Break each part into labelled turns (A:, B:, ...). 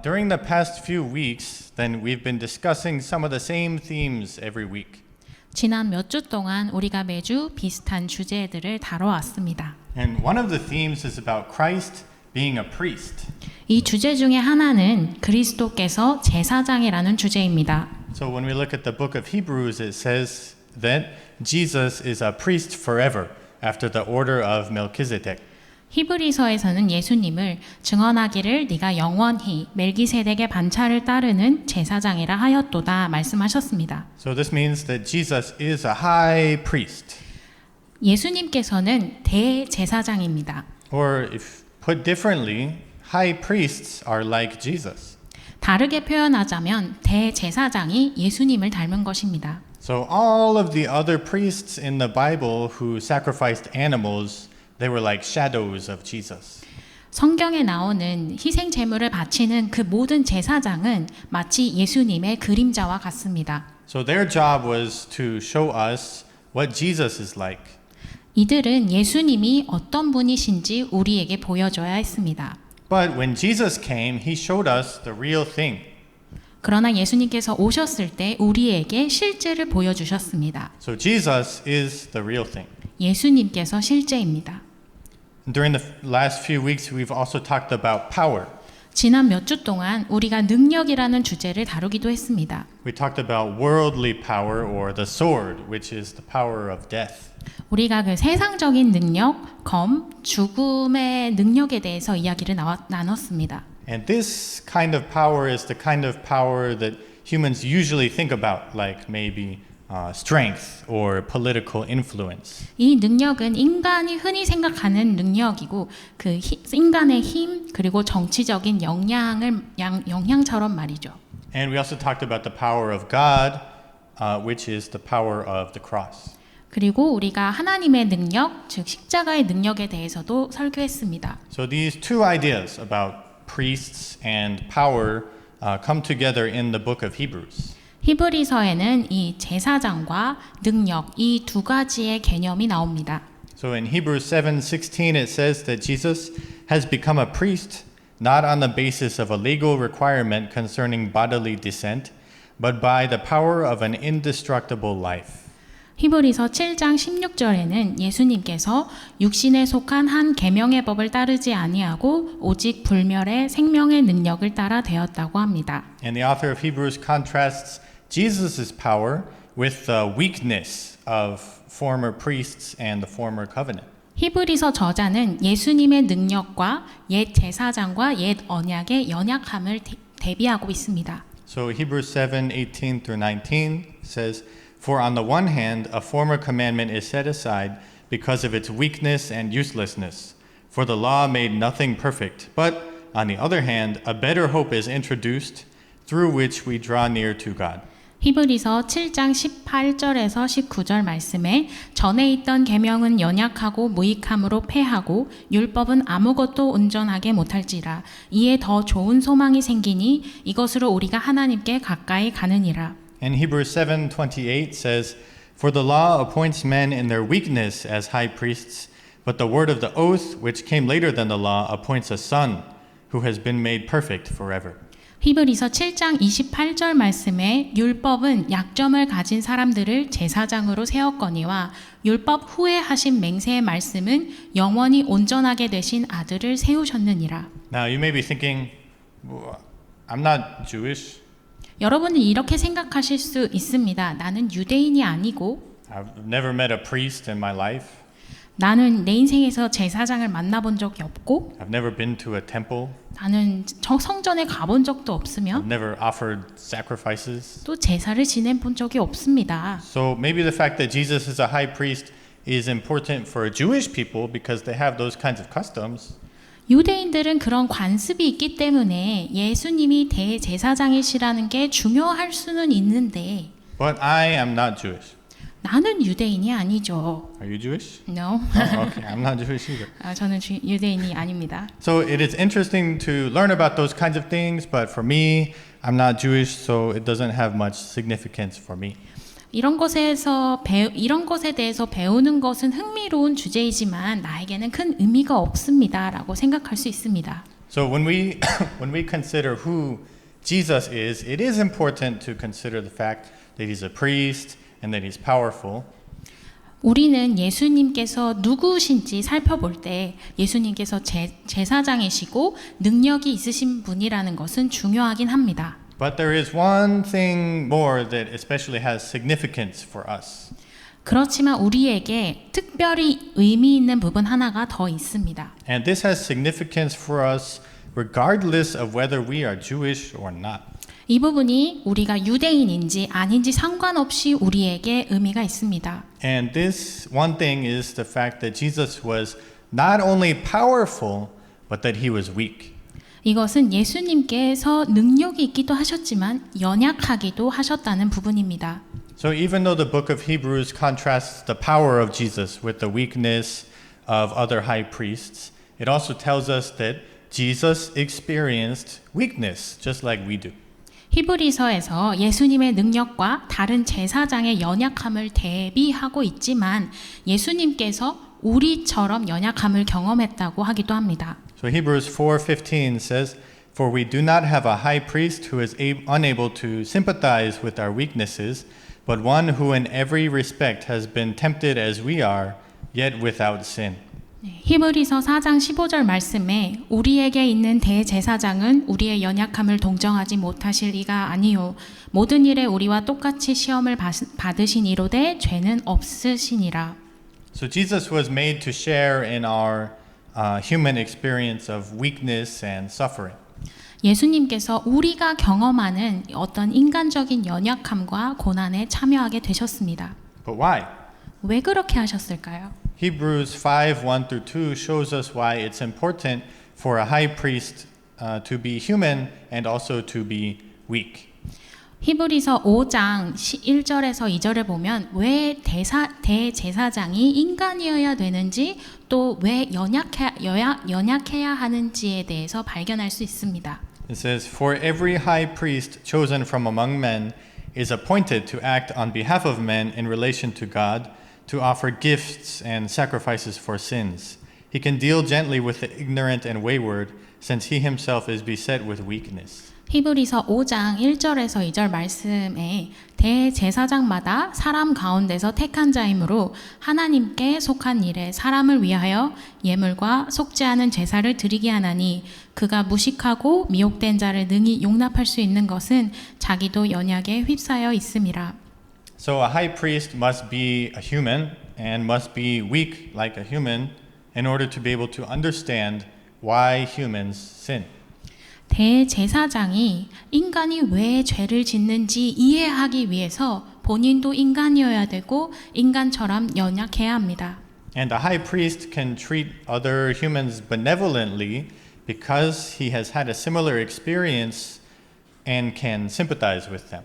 A: During the past few weeks, then we've been discussing some of the same themes every week.
B: 지난 몇 주 동안 우리가 매주 비슷한 주제들을 다뤄왔습니다.
A: And one of the themes is about Christ being a priest.
B: 이 주제 중에 하나는 그리스도께서 제사장이라는 주제입니다.
A: So when we look at the book of Hebrews, it says that Jesus is a priest forever after the order of Melchizedek.
B: 히브리서에서는 예수님을 증언하기를 네가 영원히 멜기세덱의 반차를 따르는 제사장이라 하였도다 말씀하셨습니다.
A: So this means that Jesus is a high priest.
B: 예수님께서는 대제사장입니다.
A: Or if put differently, high priests are like Jesus.
B: 다르게 표현하자면 대제사장이 예수님을 닮은 것입니다.
A: So all of the other priests in the Bible who sacrificed animals, they were like shadows of Jesus.
B: 성경에 나오는 희생 제물을 바치는 그 모든 제사장은 마치 예수님의 그림자와 같습니다.
A: So their job was to show us what Jesus is like.
B: 이들은 예수님이 어떤 분이신지 우리에게 보여줘야 했습니다.
A: But when Jesus came, he showed us the real thing.
B: 그러나 예수님께서 오셨을 때 우리에게 실제를 보여주셨습니다.
A: So Jesus is the real thing.
B: 예수님께서 실제입니다.
A: During the last few weeks, we've also talked about power.
B: 지난 몇 주 동안 우리가 능력이라는 주제를 다루기도 했습니다.
A: We talked about worldly power or the sword, which is the power of death.
B: 우리가 그 세상적인 능력, 검, 죽음의 능력에 대해서 이야기를 나눴습니다.
A: And this kind of power is the kind of power that humans usually think about, like maybe strength or political influence.
B: 이 능력은 인간이 흔히 생각하는 능력이고 그 인간의 힘 그리고 정치적인 영향처럼 말이죠.
A: And we also talked about the power of God, which is the power of the cross.
B: 그리고 우리가 하나님의 능력, 즉 십자가의 능력에 대해서도 설교했습니다.
A: So these two ideas about priests and power come together in the book of Hebrews.
B: 히브리서에는 이 제사장과 능력 이 두 가지의 개념이 나옵니다.
A: So in Hebrews 7:16 it says that Jesus has become a priest not on the basis of a legal requirement concerning bodily descent, but by the power of an indestructible life.
B: 히브리서 7장 16절에는 예수님께서 육신에 속한 한 계명의 법을 따르지 아니하고 오직 불멸의 생명의 능력을 따라 되었다고 합니다.
A: And the author of Hebrews contrasts Jesus' power with the weakness of former priests and the former covenant.
B: 히브리서 저자는 예수님의 능력과 옛 제사장과 옛 언약의 연약함을 대비하고 있습니다.
A: So Hebrews 7:18 through 19 says, For on the one hand, a former commandment is set aside because of its weakness and uselessness. For the law made nothing perfect. But on the other hand, a better hope is introduced through which we draw near to God.
B: 히브리서 7장 18절에서 19절 말씀에 전에 있던 계명은 연약하고 무익함으로 패하고 율법은 아무것도 온전하게 못할지라 이에 더 좋은 소망이 생기니 이것으로 우리가 하나님께 가까이 가느니라.
A: And Hebrews 7:28 says, For the law appoints men in their weakness as high priests, but the word of the oath, which came later than the law, appoints a son who has been made perfect forever.
B: 히브리서 7장 28절 말씀에 율법은 약점을 가진 사람들을 제사장으로 세웠거니와 율법 후에 하신 맹세의 말씀은 영원히 온전하게 되신 아들을 세우셨느니라.
A: Now you may be thinking, well, I'm not Jewish.
B: 여러분은 이렇게 생각하실 수 있습니다. 나는 유대인이 아니고
A: I've never met a priest in my life.
B: 나는 내 인생에서 제사장을 만나본 적이 없고
A: I've never been to a temple.
B: 나는 성전에 가본 적도 없으며
A: I've never offered sacrifices.
B: 또 제사를 지내 본 적이 없습니다.
A: So maybe the fact that Jesus is a high priest is important for Jewish people because they have those kinds of customs.
B: 유대인들은 그런 관습이 있기 때문에 예수님이 대제사장이시라는 게 중요할 수는 있는데
A: But I am not Jewish.
B: 나는 유대인이 아니죠.
A: Are you Jewish?
B: No.
A: Oh, okay, I'm not Jewish either.
B: 저는 유대인이 아닙니다.
A: So it is interesting to learn about those kinds of things, but for me, I'm not Jewish, so it doesn't have much significance for me.
B: 이런 것에 대해서 배우는 것은 흥미로운 주제이지만 나에게는 큰 의미가 없습니다라고 생각할 수 있습니다.
A: So when we when we consider who Jesus is, it is important to consider the fact that he's a priest and that he's powerful.
B: 우리는 예수님께서 누구신지 살펴볼 때 예수님께서 제사장이시고 능력이 있으신 분이라는 것은 중요하긴 합니다.
A: But there is one thing more that especially has significance for us.
B: 그렇지만 우리에게 특별히 의미 있는 부분 하나가 더 있습니다.
A: And this has significance for us regardless of whether we are Jewish or not.
B: 이 부분이 우리가 유대인인지 아닌지 상관없이 우리에게 의미가 있습니다.
A: And this one thing is the fact that Jesus was not only powerful, but that he was weak.
B: 이것은 예수님께서 능력이 있기도 하셨지만 연약하기도 하셨다는 부분입니다.
A: So even though the book of Hebrews contrasts the power of Jesus with the weakness of other high priests, it also tells us that Jesus experienced weakness just like we do.
B: 히브리서에서 예수님의 능력과 다른 제사장의 연약함을 대비하고 있지만 예수님께서 우리처럼 연약함을 경험했다고 하기도 합니다.
A: So Hebrews 4:15 says, "For we do not have a high priest who is unable to sympathize with our weaknesses, but one who in every respect has been tempted as we are, yet without sin."
B: 히브리서 4장 15절 말씀에 우리에게 있는 대제사장은 우리의 연약함을 동정하지 못하실 리가 아니요 모든 일에 우리와 똑같이 시험을 받으신 이로되 죄는 없으시니라.
A: So Jesus was made to share in our human experience of weakness and suffering.
B: 예수님께서 우리가 경험하는 어떤 인간적인 연약함과 고난에 참여하게 되셨습니다.
A: But why?
B: 왜 그렇게 하셨을까요?
A: Hebrews 5:1-2 shows us why it's important for a high priest to be human and also to be weak.
B: 히브리서 5장 1절에서 2절에 보면 왜 대제사장이 인간이어야 되는지 또 왜 연약해야 하는지에 대해서 발견할 수 있습니다.
A: It says, "For every high priest chosen from among men is appointed to act on behalf of men in relation to God, to offer gifts and sacrifices for sins. He can deal gently with the ignorant and wayward, since he himself is beset with weakness."
B: 히브리서 5장 1절에서 2절 말씀에 대제사장마다 사람 가운데서 택한 자이므로 하나님께 속한 일에 사람을 위하여 예물과 속지 않은 제사를 드리게 하나니 그가 무식하고 미혹된 자를 능히 용납할 수 있는 것은 자기도 연약에 휩싸여 있음이라.
A: So a high priest must be a human and must be weak like a human in order to be able to understand why humans sin.
B: 대제사장이 인간이 왜 죄를 짓는지 이해하기 위해서 본인도 인간이어야 되고 인간처럼 연약해야 합니다.
A: And the high priest can treat other humans benevolently because he has had a similar experience and can sympathize with them.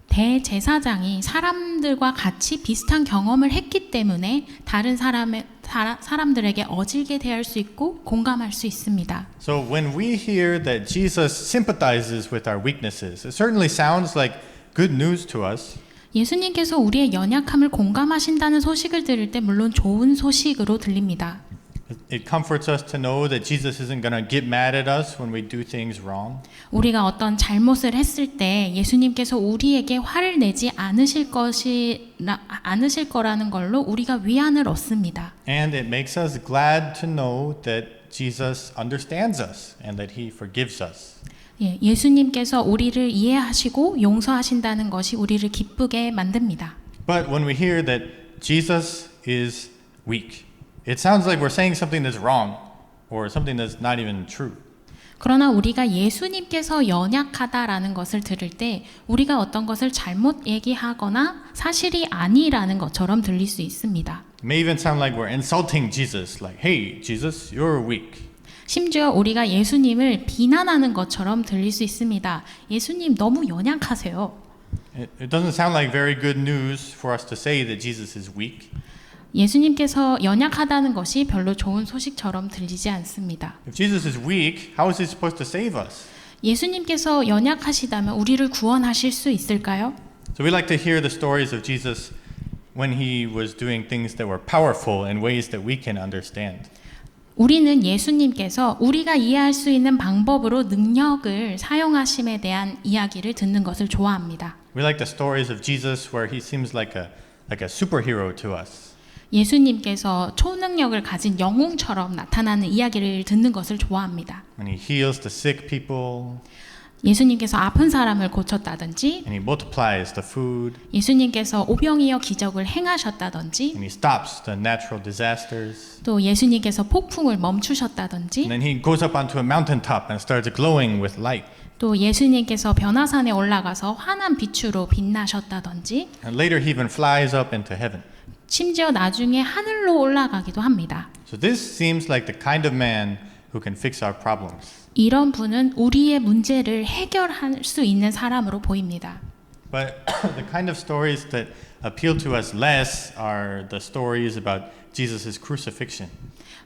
B: 대제사장이 사람들과 같이 비슷한 경험을 했기 때문에 다른 사람들에게 어질게 대할 수 있고 공감할 수 있습니다.
A: So when we hear that Jesus sympathizes with our weaknesses, it certainly sounds like good news to us.
B: 예수님께서 우리의 연약함을 공감하신다는 소식을 들을 때 물론 좋은 소식으로 들립니다.
A: It comforts us to know that Jesus isn't going to get mad at us when we do things wrong.
B: 우리가 어떤 잘못을 했을 때 예수님께서 우리에게 화를 내지 않으실 거라는 걸로 우리가 위안을 얻습니다.
A: And it makes us glad to know that Jesus understands us and that he forgives us.
B: 예수님께서 우리를 이해하시고 용서하신다는 것이 우리를 기쁘게 만듭니다.
A: But when we hear that Jesus is weak, it sounds like we're saying something that's wrong or something that's not even true.
B: 그러나 우리가 예수님께서 연약하다라는 것을 들을 때 우리가 어떤 것을 잘못 얘기하거나 사실이 아니라는 것처럼 들릴 수 있습니다.
A: It may even sound like we're insulting Jesus, like, "Hey, Jesus, you're weak."
B: 심지어 우리가 예수님을 비난하는 것처럼 들릴 수 있습니다. 예수님 너무 연약하세요.
A: It doesn't sound like very good news for us to say that Jesus is weak.
B: 예수님께서 연약하다는 것이 별로 좋은 소식처럼 들리지 않습니다.
A: If Jesus is weak, how is he supposed to save us?
B: 예수님께서 연약하시다면 우리를 구원하실 수 있을까요?
A: So we like to hear the stories of Jesus when he was doing things that were powerful in ways that we can understand.
B: 우리는 예수님께서 우리가 이해할 수 있는 방법으로 능력을 사용하심에 대한 이야기를 듣는 것을 좋아합니다.
A: We like the stories of Jesus where he seems like a superhero to us.
B: 예수님께서 초능력을 가진 영웅처럼 나타나는 이야기를 듣는 것을 좋아합니다.
A: And he heals the sick people,
B: 예수님께서 아픈 사람을 고쳤다든지,
A: and he multiplies the food,
B: 예수님께서 오병이어 기적을 행하셨다든지,
A: and he stops the natural disasters.
B: 또 예수님께서 폭풍을 멈추셨다든지,
A: And then he goes up onto a mountaintop and starts glowing with light.
B: 또 예수님께서 변화산에 올라가서 환한 빛으로 빛나셨다든지,
A: And later he even flies up into heaven.
B: 심지어 나중에 하늘로 올라가기도 합니다.
A: So this seems like the kind of man who can fix our problems.
B: 이런 분은 우리의 문제를 해결할 수 있는 사람으로 보입니다.
A: But the kind of stories that appeal to us less are the stories about Jesus' crucifixion.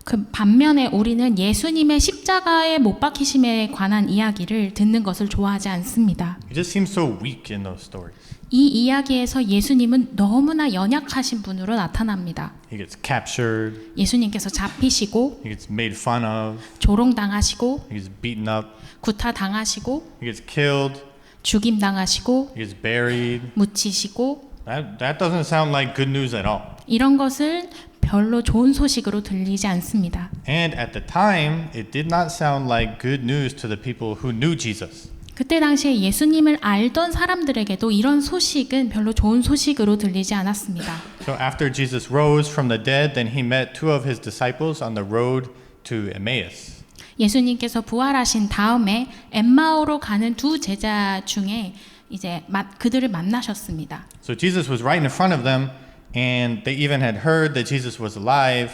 B: 그 반면에 우리는 예수님의 십자가에 못 박히심에 관한 이야기를 듣는 것을 좋아하지 않습니다.
A: He just seems so weak in those stories.
B: 이 이야기에서 예수님은 너무나 연약하신 분으로 나타납니다.
A: He gets captured,
B: 예수님께서 잡히시고
A: he gets made fun of,
B: 조롱당하시고
A: he gets beaten up,
B: 구타당하시고
A: he gets killed,
B: 죽임당하시고
A: he gets buried.
B: 묻히시고
A: That doesn't sound like good news at all.
B: 이런 것은 별로 좋은 소식으로 들리지 않습니다.
A: And at the time, it did not sound like good news to the people who knew Jesus.
B: 그때 당시에 예수님을 알던 사람들에게도 이런 소식은 별로 좋은 소식으로 들리지 않았습니다.
A: So after Jesus rose from the dead, then he met two of his disciples on the road to Emmaus.
B: 예수님께서 부활하신 다음에 엠마오로 가는 두 제자 중에 이제 그들을 만나셨습니다.
A: So Jesus was right in front of them, and they even had heard that Jesus was alive.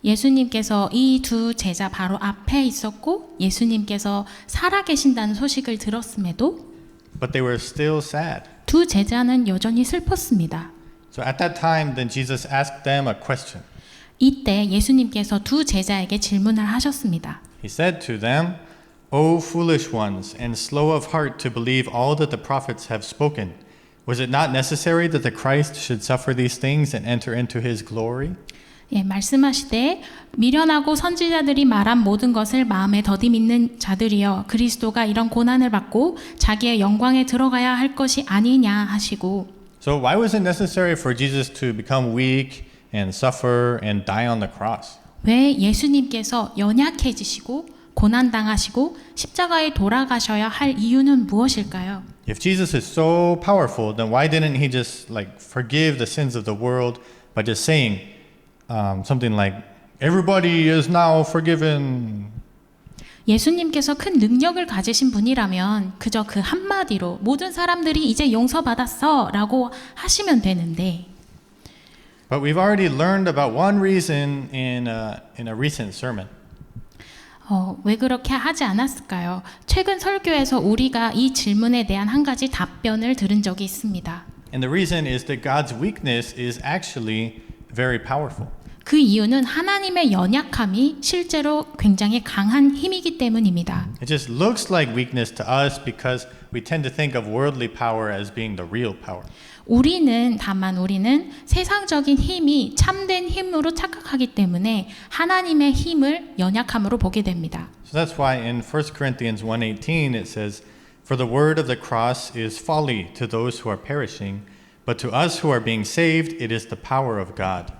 B: 예수님께서 이 두 제자 바로 앞에 있었고 예수님께서 살아계신다는 소식을 들었음에도
A: But they were still sad.
B: 두 제자는 여전히 슬펐습니다.
A: So at that time, then Jesus asked them a question.
B: 이때 예수님께서 두 제자에게 질문을 하셨습니다.
A: He said to them, O foolish ones, and slow of heart to believe all that the prophets have spoken. Was it not necessary that the Christ should suffer these things and enter into his glory?
B: 예, 말씀하시되 미련하고 선지자들이 말한 모든 것을 마음에 더디 믿는 자들이여 그리스도가 이런 고난을 받고 자기의 영광에 들어가야 할 것이 아니냐 하시고
A: So why was it necessary for Jesus to become weak and suffer and die on the cross?
B: 왜 예수님께서 연약해지시고 고난당하시고 십자가에 돌아가셔야 할 이유는 무엇일까요?
A: If Jesus is so powerful, then why didn't he just forgive the sins of the world by just saying something like, everybody is now forgiven?
B: 예수님께서 큰 능력을 가지신 분이라면 그저 그 한마디로 모든 사람들이 이제 용서받았어 라고 하시면 되는데
A: But we've already learned about one reason in a recent sermon.
B: 왜 그렇게 하지 않았을까요? 최근 설교에서 우리가 이 질문에 대한 한 가지 답변을 들은 적이 있습니다.
A: And the reason is that God's weakness is actually very powerful.
B: 그 이유는 하나님의 연약함이 실제로 굉장히 강한 힘이기 때문입니다.
A: It just looks like weakness to us because we tend to think of worldly power as being the real power.
B: 다만 우리는 세상적인 힘이 참된 힘으로 착각하기 때문에 하나님의 힘을 연약함으로 보게 됩니다.
A: So that's why in 1 Corinthians 1:18 it says, For the word of the cross is folly to those who are perishing, but to us who are being saved it is the power of God.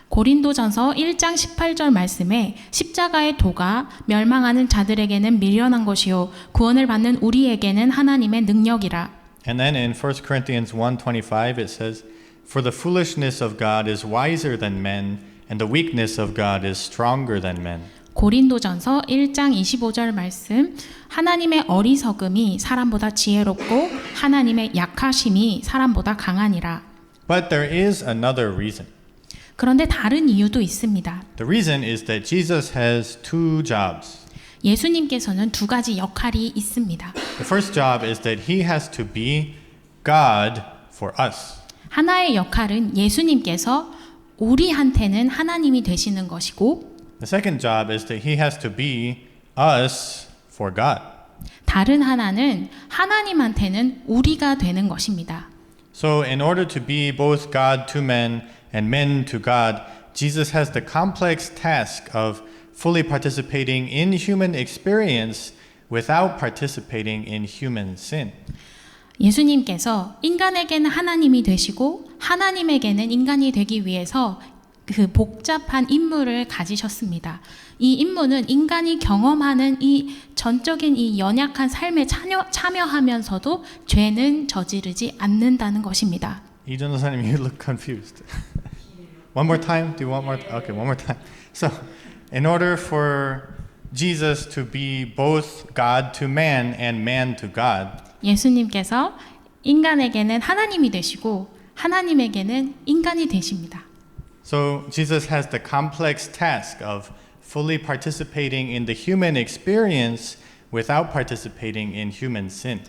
B: 고린도전서 1장 18절 말씀에 십자가의 도가 멸망하는 자들에게는 미련한 것이요 구원을 받는 우리에게는 하나님의 능력이라.
A: And then in 1 Corinthians 1:25 it says, For the foolishness of God is wiser than men, and the weakness of God is stronger than men.
B: 고린도전서 1장 25절 말씀 하나님의 어리석음이 사람보다 지혜롭고 하나님의 약하심이 사람보다 강하니라.
A: But there is another reason.
B: 그런데 다른 이유도 있습니다.
A: The reason is that Jesus has two jobs.
B: 예수님께서는 두 가지 역할이 있습니다.
A: The first job is that he has to be God for us.
B: 하나의 역할은 예수님께서 우리한테는 하나님이 되시는 것이고
A: The second job is that he has to be us for God.
B: 다른 하나는 하나님한테는 우리가 되는 것입니다.
A: So in order to be both God to men and men to God, Jesus has the complex task of fully participating in human experience without participating in human sin.
B: 예수님께서 인간에게는 하나님이 되시고 하나님에게는 인간이 되기 위해서 그 복잡한 임무를 가지셨습니다. 이 임무는 인간이 경험하는 이 전적인 이 연약한 삶에 참여하면서도 죄는 저지르지 않는다는 것입니다.
A: 이전도사님, you look confused. One more time? Do you want more? Okay, one more time. So, in order for Jesus to be both God to man and man to God,
B: 예수님께서 인간에게는 하나님이 되시고 하나님에게는 인간이 되십니다.
A: so Jesus has the complex task of fully participating in the human experience without participating in human sin.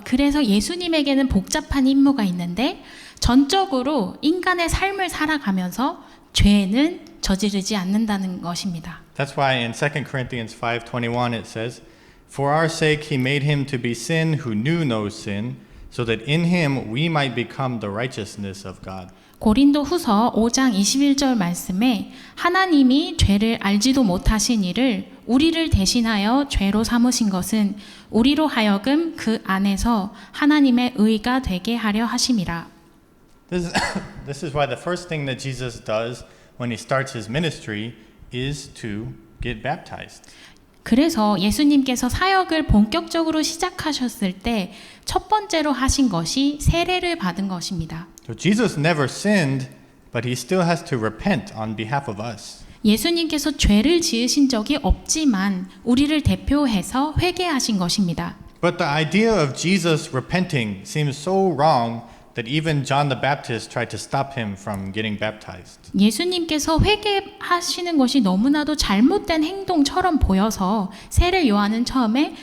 B: 그래서 예수님에게는 복잡한 임무가 있는데 전적으로 인간의 삶을 살아가면서 죄는 저지르지 않는다는 것입니다.
A: That's why in 2 Corinthians 5:21 it says, "For our sake he made him to be sin who knew no sin, so that in him we might become the righteousness of God."
B: 고린도 후서 5장 21절 말씀에 하나님이 죄를 알지도 못하신 이를 우리를 대신하여 죄로 삼으신 것은 우리로 하여금 그 안에서 하나님의 의가 되게 하려 하심이라.
A: This is why the first thing that Jesus does when he starts his ministry is to get baptized.
B: 그래서 예수님께서 사역을 본격적으로 시작하셨을 때 첫 번째로 하신 것이 세례를 받은 것입니다.
A: So Jesus never sinned, but he still has to repent on behalf of us.
B: 예수님께서 죄를 지으신 적이 없지만 우리를 대표해서 회개하신 것입니다.
A: But the idea of Jesus repenting seems so wrong that even John the Baptist tried to stop him from getting baptized.
B: 예수님께서 회개하시는 것이 너무나도 잘못된 행동처럼 보여서 세례 요한은 처음에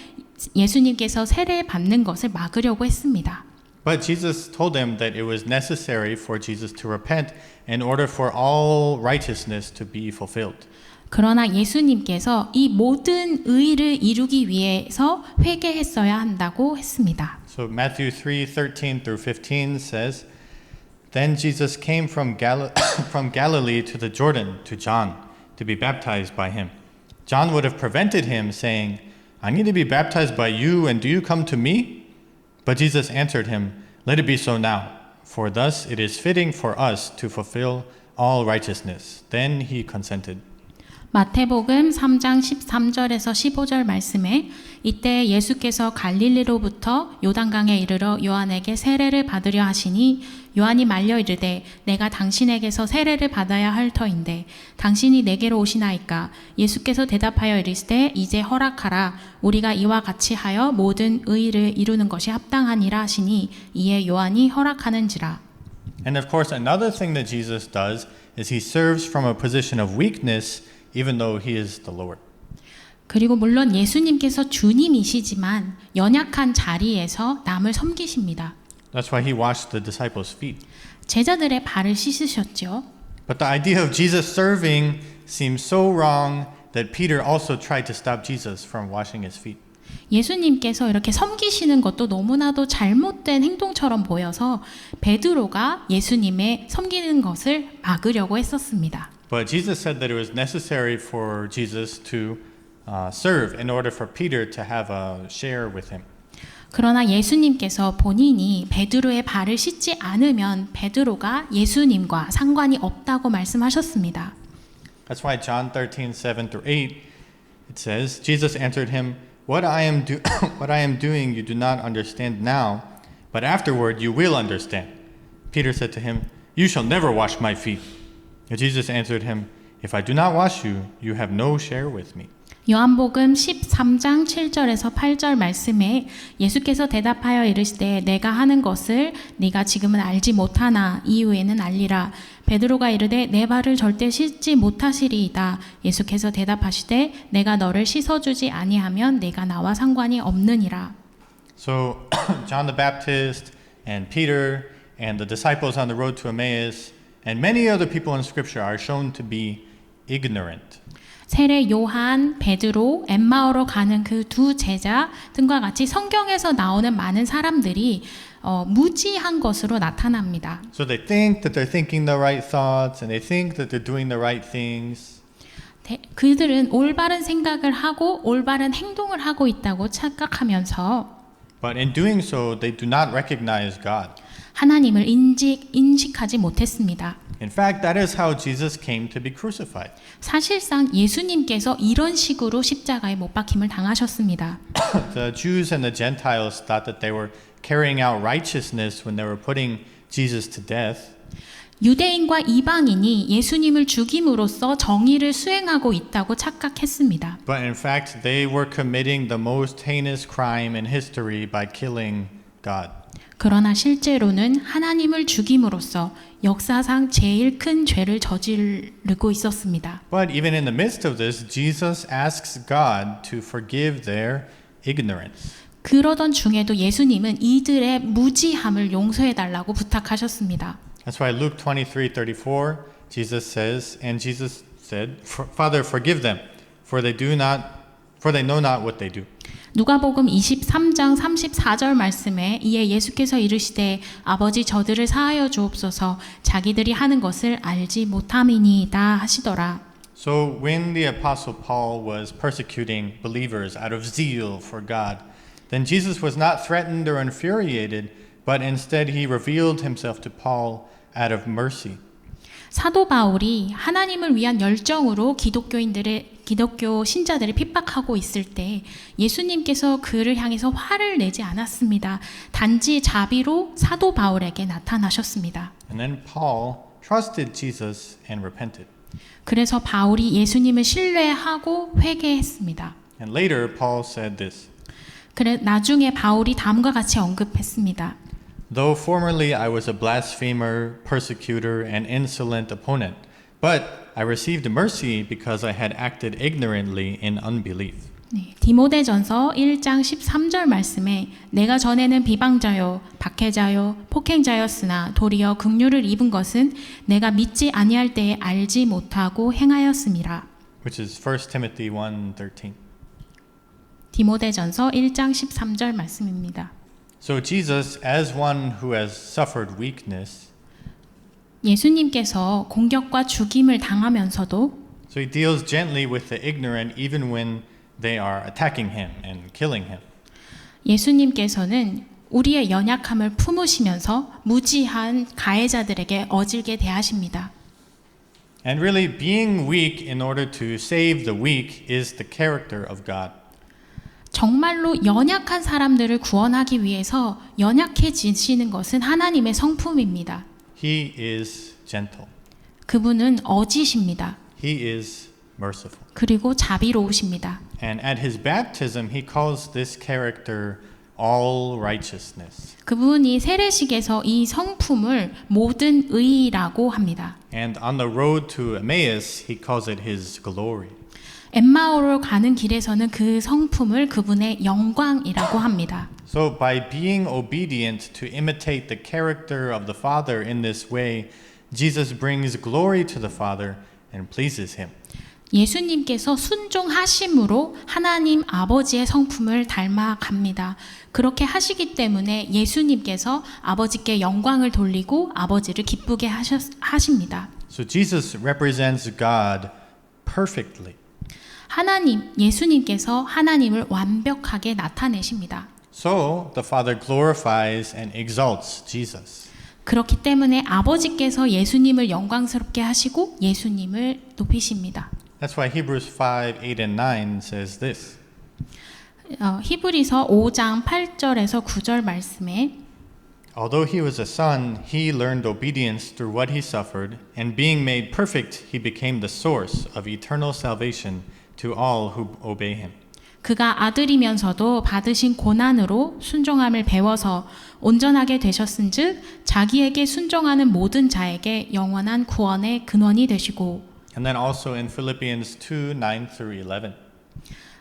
B: 예수님께서 세례 받는 것을 막으려고 했습니다.
A: But Jesus told him that it was necessary for Jesus to repent in order for all righteousness to be fulfilled.
B: 그러나 예수님께서 이 모든 의를 이루기 위해서 회개했어야 한다고 했습니다.
A: So Matthew 3:13 through 15 says, Then Jesus came from Galilee to the Jordan to John to be baptized by him. John would have prevented him, saying, I need to be baptized by you, and do you come to me? But Jesus answered him, Let it be so now, for thus it is fitting for us to fulfill all righteousness. Then he consented.
B: 마태복음 3장 13절에서 15절 말씀에 이때 예수께서 갈릴리로부터 요단강에 이르러 요한에게 세례를 받으려 하시니 요한이 말려 이르되 내가 당신에게서 세례를 받아야 할 터인데 당신이 내게로 오시나이까 예수께서 대답하여 이르시되 이제 허락하라 우리가 이와 같이 하여 모든 의를 이루는 것이 합당하니라 하시니 이에 요한이 허락하는지라.
A: And of course another thing that Jesus does is he serves from a position of weakness even though he is the Lord.
B: 그리고 물론 예수님께서 주님이시지만 연약한 자리에서 남을 섬기십니다.
A: That's why he washed the disciples' feet.
B: 제자들의 발을 씻으셨죠.
A: But the idea of Jesus serving seems so wrong that Peter also tried to stop Jesus from washing his feet.
B: 예수님께서 이렇게 섬기시는 것도 너무나도 잘못된 행동처럼 보여서 베드로가 예수님의 섬기는 것을 막으려고 했었습니다.
A: But Jesus said that it was necessary for Jesus to serve in order for Peter to have a share with him.
B: 그러나 예수님께서 본인이 베드로의 발을 씻지 않으면 베드로가 예수님과 상관이 없다고 말씀하셨습니다.
A: That's why John 13:7-8 it says, Jesus answered him, What I am doing you do not understand now, but afterward you will understand. Peter said to him, You shall never wash my feet. And Jesus answered him, If I do not wash you, you have no share with me.
B: 요한복음 13장 7절에서 8절 말씀에 예수께서 대답하여 이르시되 내가 하는 것을 네가 지금은 알지 못하나 이후에는 알리라. 베드로가 이르되 내 발을 절대 씻지 못하시리이다. 예수께서 대답하시되 내가 너를 씻어주지 아니하면 내가 나와 상관이 없느니라.
A: So John the Baptist and Peter and the disciples on the road to Emmaus and many other people in Scripture are shown to be ignorant.
B: 세례 요한, 베드로, 엠마오로 가는 그 두 제자 등과 같이 성경에서 나오는 많은 사람들이 무지한 것으로 나타납니다.
A: So they think that they're thinking the right thoughts and they think that they're doing the right things.
B: 그들은 올바른 생각을 하고 올바른 행동을 하고 있다고 착각하면서
A: but in doing so, they do not recognize God.
B: 하나님을 인식하지 못했습니다.
A: In fact, that is how Jesus came to be crucified.
B: 사실상 예수님께서 이런 식으로 십자가에 못 박힘을 당하셨습니다.
A: The Jews and the Gentiles thought that they were carrying out righteousness when they were putting Jesus to death.
B: 유대인과 이방인이 예수님을 죽임으로써 정의를 수행하고 있다고 착각했습니다.
A: But in fact, they were committing the most heinous crime in history by killing God.
B: 그러나 실제로는 하나님을 죽임으로써 역사상 제일 큰 죄를 저지르고 있었습니다.
A: But even in the midst of this, Jesus asks God to forgive their ignorance.
B: 그러던 중에도 예수님은 이들의 무지함을 용서해달라고 부탁하셨습니다.
A: That's why Luke 23:34, Jesus says, and Jesus said, Father, forgive them, for they know not what they do.
B: 누가복음 23장 34절 말씀에 이에 예수께서 이르시되 아버지 저들을 사하여 주옵소서 자기들이 하는 것을 알지 못함이니이다 하시더라.
A: So when the apostle Paul was persecuting believers out of zeal for God, then Jesus was not threatened or infuriated, but instead he revealed himself to Paul out of mercy.
B: 사도 바울이 하나님을 위한 열정으로 기독교 신자들을 핍박하고 있을 때 예수님께서 그를 향해서 화를 내지 않았습니다. 단지 자비로 사도 바울에게 나타나셨습니다.
A: And then Paul trusted Jesus and repented.
B: 그래서 바울이 예수님을 신뢰하고 회개했습니다.
A: And later Paul said this.
B: 그래 나중에 바울이 다음과 같이 언급했습니다.
A: Though formerly I was a blasphemer, persecutor, and insolent opponent, but I received mercy because I had acted ignorantly in unbelief.
B: 네, 디모데전서 1장 13절 말씀에 내가 전에는 비방자요, 박해자요, 폭행자였으나 도리어 긍휼을 입은 것은 내가 믿지 아니할 때에 알지 못하고 행하였음이라.
A: Which is 1 Timothy 1:13.
B: 디모데전서 1장 13절 말씀입니다.
A: So Jesus, as one who has suffered weakness,
B: 예수님께서 공격과 죽임을 당하면서도
A: so he deals gently with the ignorant even when they are attacking him and killing him.
B: 예수님께서는 우리의 연약함을 품으시면서 무지한 가해자들에게 어질게 대하십니다.
A: And really, being weak in order to save the weak is the character of God.
B: 정말로 연약한 사람들을 구원하기 위해서 연약해지시는 것은 하나님의 성품입니다.
A: He is gentle.
B: 그분은 어지십니다.
A: He is merciful.
B: 그리고 자비로우십니다.
A: And at his baptism, he calls this character all righteousness.
B: 그분이 세례식에서 이 성품을 모든 의라고 합니다.
A: And on the road to Emmaus, he calls it his glory.
B: 엠마오로 가는 길에서는 그 성품을 그분의 영광이라고 합니다.
A: So by being obedient to imitate the character of the Father in this way, Jesus brings glory to the Father and pleases him.
B: 예수님께서 순종하심으로 하나님 아버지의 성품을 닮아갑니다. 그렇게 하시기 때문에 예수님께서 아버지께 영광을 돌리고 아버지를 기쁘게 하십니다.
A: So Jesus represents God perfectly.
B: 예수님께서 하나님을 완벽하게 나타내십니다.
A: So the Father glorifies and exalts Jesus.
B: 그렇기 때문에 아버지께서 예수님을 영광스럽게 하시고 예수님을 높이십니다.
A: That's why Hebrews 5:8 and 9 says this.
B: 히브리서 5장 8절에서 9절 말씀에
A: Although he was a son, he learned obedience through what he suffered, and being made perfect, he became the source of eternal salvation to all who obey him.
B: 그가 아들이면서도 받으신 고난으로 순종함을 배워서 온전하게 되셨은즉 자기에게 순종하는 모든 자에게 영원한 구원의 근원이 되시고
A: And then also in Philippians 2:9-11.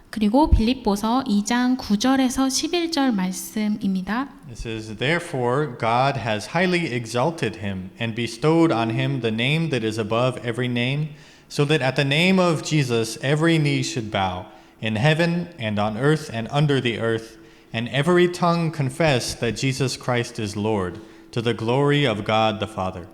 B: 그리고 빌립보서 2장 9절에서 11절 말씀입니다.
A: It says, Therefore God has highly exalted him and bestowed on him the name that is above every name, so that at the name of Jesus every knee should bow, in heaven and on earth and under the earth, and every tongue confess that Jesus Christ is Lord, to the glory of God the Father.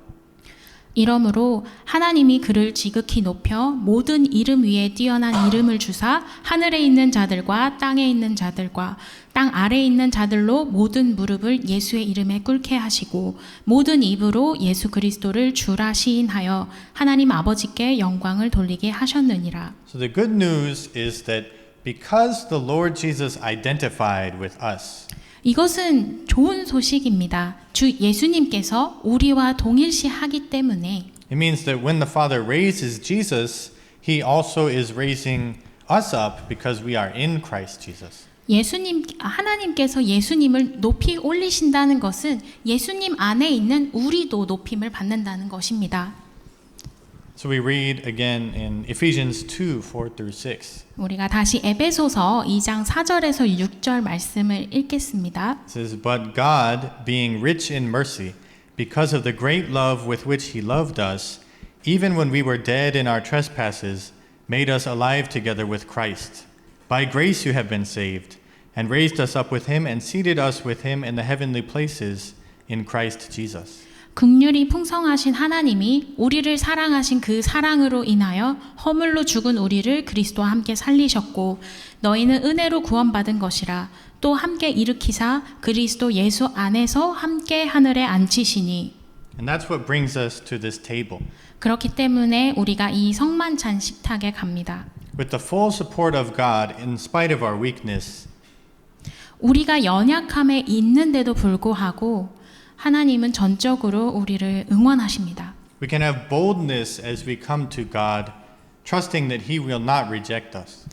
B: 이러므로 하나님이 그를 지극히 높여 모든 이름 위에 뛰어난 이름을 주사 하늘에 있는 자들과 땅에 있는 자들과 땅 아래에 있는 자들로 모든 무릎을 예수의 이름에 꿇게 하시고 모든 입으로 예수 그리스도를 주라 시인하여 하나님 아버지께 영광을 돌리게 하셨느니라.
A: So the good news is that because the Lord Jesus identified with us,
B: 이것은 좋은 소식입니다. 주 예수님께서 우리와 동일시하기 때문에
A: it means that when the Father raises Jesus, He also is raising us up because we are in Christ Jesus.
B: 하나님께서 예수님을 높이 올리신다는 것은 예수님 안에 있는 우리도 높임을 받는다는 것입니다.
A: So we read again in Ephesians 2, 4-6.
B: 우리가 다시 에베소서 2장 4절에서 6절 말씀을 읽겠습니다.
A: It says, But God, being rich in mercy, because of the great love with which He loved us, even when we were dead in our trespasses, made us alive together with Christ. By grace you have been saved, and raised us up with Him, and seated us with Him in the heavenly places in Christ Jesus.
B: 긍휼이 풍성하신 하나님이 우리를 사랑하신 그 사랑으로 인하여 허물로 죽은 우리를 그리스도와 함께 살리셨고 너희는 은혜로 구원받은 것이라 또 함께 일으키사 그리스도 예수 안에서 함께 하늘에 앉히시니.
A: And that's what brings us to this table.
B: 그렇기 때문에 우리가 이 성만찬 식탁에 갑니다.
A: With the full support of God, in spite of our weakness,
B: 우리가 연약함에 있는데도 불구하고 하나님은 전적으로 우리를 응원하십니다.
A: we can have boldness as we come to God, trusting that He will not reject us.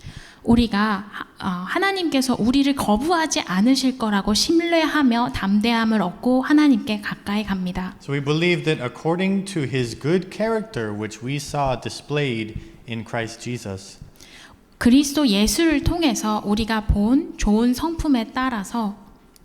B: 우리가 하나님께서 우리를 거부하지 않으실 거라고 신뢰하며 담대함을 얻고 하나님께 가까이 갑니다.
A: So we believe that according to His good character, which we saw displayed in Christ Jesus,
B: 그리스도 예수를 통해서 우리가 본 좋은 성품에 따라서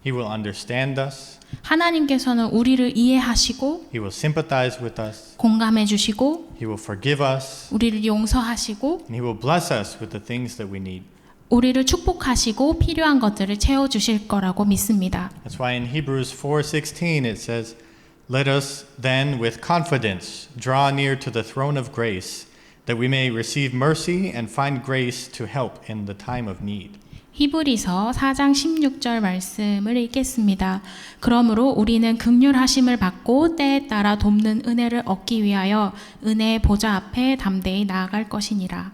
A: He will understand us,
B: 하나님께서는 우리를 이해하시고
A: He will sympathize with us,
B: 공감해 주시고
A: He will forgive us,
B: 우리를 용서하시고
A: and He will bless us with the things that we need.
B: 우리를 축복하시고 필요한 것들을 채워 주실 거라고 믿습니다.
A: That's why in Hebrews 4:16 it says, Let us then with confidence draw near to the throne of grace, that we may receive mercy and find grace to help in the time of need.
B: 히브리서 4장 16절 말씀을 읽겠습니다. 그러므로 우리는 긍휼하심을 받고 때에 따라 돕는 은혜를 얻기 위하여 은혜의 보좌 앞에 담대히 나아갈 것이니라.